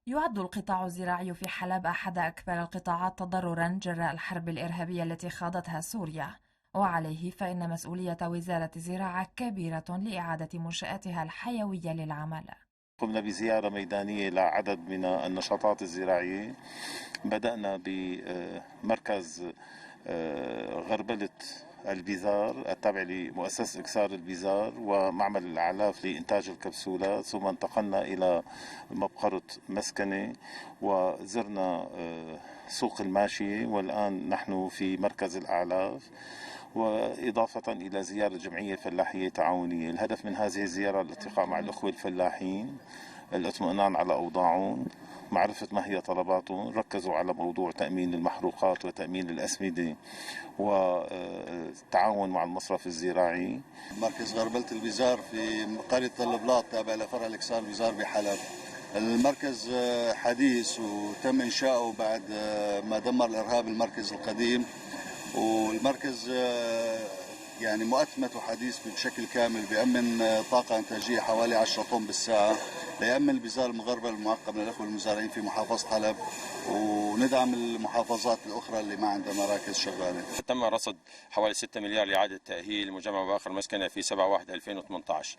يعد القطاع الزراعي في حلب أحد أكبر القطاعات تضرراً جراء الحرب الإرهابية التي خاضتها سوريا، وعليه فإن مسؤولية وزارة الزراعة كبيرة لإعادة منشآتها الحيوية للعمل. قمنا بزيارة ميدانية لعدد من النشاطات الزراعية. بدأنا بمركز غربلة البزار التابع لمؤسسة إكسار البزار ومعمل الأعلاف لإنتاج الكبسولات، ثم انتقلنا إلى مبقرة مسكنة وزرنا سوق الماشية، والآن نحن في مركز الأعلاف، وإضافة إلى زيارة جمعية فلاحية تعاونية. الهدف من هذه الزيارة الالتقاء مع الأخوة الفلاحين، الاطمئنان على أوضاعهم، معرفة ما هي طلباتهم. ركزوا على موضوع تأمين المحروقات وتأمين الأسمدة والتعاون مع المصرف الزراعي. مركز غربلة البزار في قرية طل بلاط تابع لفرع الإكسار البزار بحلب. المركز حديث وتم إنشاؤه بعد ما دمر الإرهاب المركز القديم، والمركز يعني مؤتمت وحديث بشكل كامل، بيأمن طاقة إنتاجية حوالي 10 طن بالساعة، ليأمن البزار المغربل المعقم للأخوة المزارعين في محافظة حلب، وندعم المحافظات الأخرى اللي ما عندها مراكز شغالة. تم رصد حوالي 6 مليار لإعادة تأهيل مجمع وآخر مسكنة في 7/1/2018.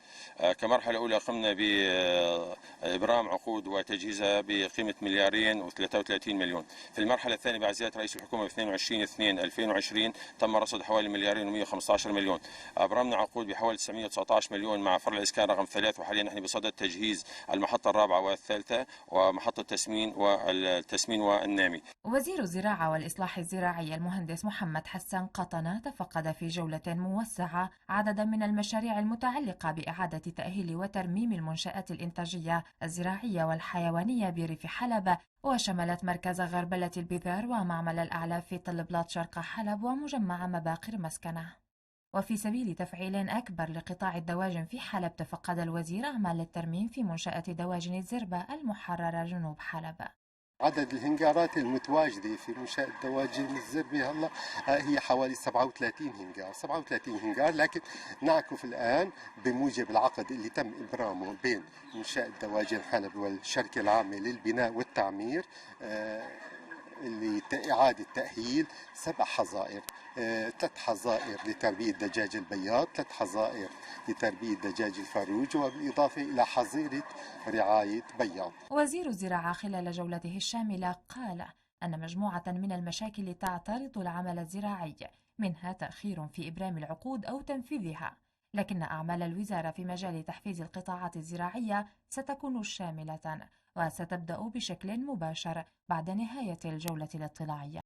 كمرحلة أولى قمنا بإبرام عقود وتجهيزها بقيمة 2,233 مليون. في المرحلة الثانية بعد زيارة رئيس الحكومة 22/2/2020 تم رصد حوالي 2,115 مليون. أبرمنا عقود بحوالي 919 مليون مع فرع الإسكان رقم 3، وحاليا نحن بصدد تجهيز المحطة الرابعة والثالثة ومحطة التسمين والنامي. وزير الزراعة والإصلاح الزراعي المهندس محمد حسن قطنة تفقد في جولة موسعة عددا من المشاريع المتعلقة بإعادة تأهيل وترميم المنشآت الإنتاجية الزراعية والحيوانية بريف حلب، وشملت مركز غربلة البذار ومعمل الأعلاف في طل بلاط شرق حلب ومجمع مباقر مسكنة. وفي سبيل تفعيل أكبر لقطاع الدواجن في حلب، تفقد الوزير أعمال الترميم في منشأة دواجن الزربة المحررة جنوب حلب. عدد الهنجارات المتواجدة في منشأة دواجن الزربة هلا هي حوالي 37 هنجار، لكن نعكف الآن بموجب العقد اللي تم إبرامه بين منشأة دواجن حلب والشركة العامة للبناء والتعمير لإعادة تأهيل 7 حظائر، 3 حظائر لتربية دجاج البياض، 3 حظائر لتربية دجاج الفاروج، وبالإضافة إلى حظيرة رعاية بياض. وزير الزراعة خلال جولته الشاملة قال أن مجموعة من المشاكل تعترض العمل الزراعي، منها تأخير في إبرام العقود أو تنفيذها، لكن أعمال الوزارة في مجال تحفيز القطاعات الزراعية ستكون شاملة وستبدأ بشكل مباشر بعد نهاية الجولة الاطلاعية.